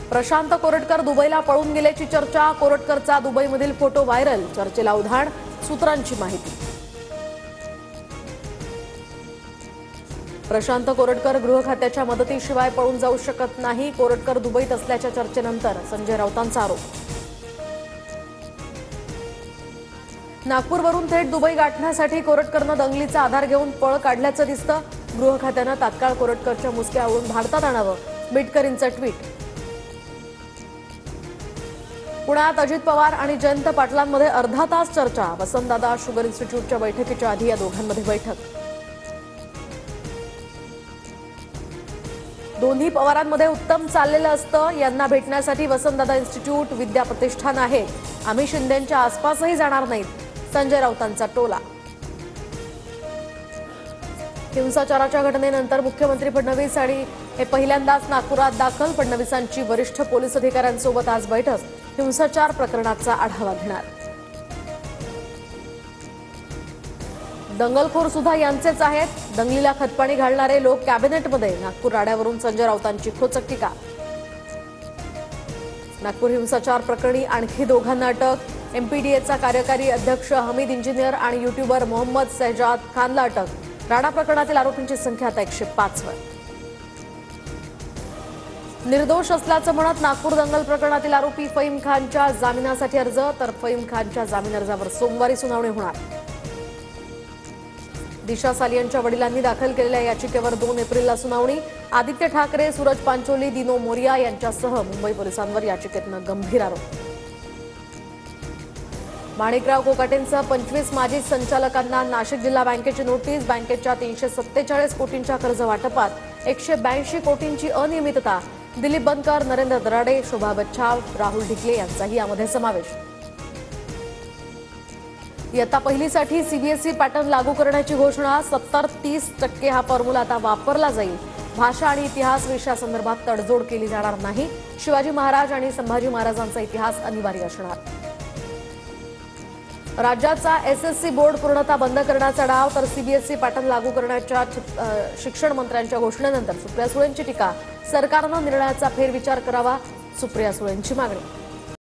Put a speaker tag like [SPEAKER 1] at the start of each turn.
[SPEAKER 1] प्रशांत कोरटकर दुबईला पळून गेल्याची चर्चा, कोरटकरचा दुबईमधील फोटो व्हायरल, चर्चेला उधाण, सूत्रांची माहिती। प्रशांत कोरटकर गृह खात्याच्या मदतीशिवाय पळून जाऊ शकत नाही, कोरटकर दुबईत असल्याच्या चर्चेनंतर संजय राऊतांचा आरोप। नागपूरवरून थेट दुबई गाठण्यासाठी कोरटकरनं दंगलीचा आधार घेऊन पळ काढल्याचं दिसतं। गृह खात्यानं तात्काळ कोरटकरच्या मुसक्या आवळून भारतात आणावं, बिटकरींचं ट्विट। पुण्यात अजित पवार आणि जयंत पाटलांमध्ये अर्धा तास चर्चा, वसंतदादा शुगर इन्स्टिट्यूटच्या बैठकीच्या आधी या दोघांमध्ये बैठक। दोन्ही पवारांमध्ये उत्तम चाललेलं असतं, यांना भेटण्यासाठी वसंतदादा इन्स्टिट्यूट, विद्या प्रतिष्ठान आहे, आम्ही शिंदेंच्या आसपासही जाणार नाहीत, संजय राऊतांचा टोला। हिंसाचाराच्या घटनेनंतर मुख्यमंत्री फडणवीस आणि हे पहिल्यांदाच नागपुरात दाखल, फडणवीसांची वरिष्ठ पोलीस अधिकाऱ्यांसोबत आज बैठक, हिंसाचार प्रकरणाचा आढावा घेणार। दंगलखोर सुद्धा यांचेच आहेत, दंगलीला खतपाणी घालणारे लोक कॅबिनेटमध्ये, नागपूर राड्यावरून संजय राऊतांची खोचक टीका। नागपूर हिंसाचार प्रकरणी आणखी दोघांना अटक, एमपीडीएचा कार्यकारी अध्यक्ष हमीद इंजिनियर आणि युट्यूबर मोहम्मद शहजाद खानला अटक। राणा प्रकरणातील आरोपींची संख्या आता 105 वर। निर्दोष असल्याचं म्हणत नागपूर दंगल प्रकरणातील आरोपी फहीम खानच्या जामिनासाठी अर्ज, तर फहीम खानच्या जामीन अर्जावर सोमवारी सुनावणी होणार। दिशा सालियनच्या वडिलांनी दाखल केलेल्या याचिकेवर 2 एप्रिलला सुनावणी। आदित्य ठाकरे, सूरज पांचोली, दिनो मोरिया यांच्यासह मुंबई पोलिसांवर याचिकेतनं गंभीर आरोप। माणिकराव कोकाटेंसह 25 माजी संचालकांना नाशिक जिल्हा बँकेची नोटीस, बँकेच्या 347 कोटींच्या कर्ज वाटपात 182 कोटींची अनियमितता। दिलीप बनकर, नरेंद्र दराडे, शोभा बच्छाव, राहुल ढिकले यांचाही यामध्ये समावेश। इयत्ता पहिलीसाठी सीबीएसई पॅटर्न लागू करण्याची घोषणा, 70-30% हा फॉर्म्युला आता वापरला जाईल। भाषा आणि इतिहास विषयासंदर्भात तडजोड केली जाणार नाही, शिवाजी महाराज आणि संभाजी महाराजांचा इतिहास अनिवार्य असणार। राज्याचा एसएससी बोर्ड पूर्णतः बंद करण्याचा डाव, तर सीबीएसई पॅटर्न लागू करण्याच्या शिक्षण मंत्र्यांच्या घोषणेनंतर सुप्रिया सुळेंची टीका, सरकारनं निर्णयाचा फेरविचार करावा, सुप्रिया सुळेंची मागणी।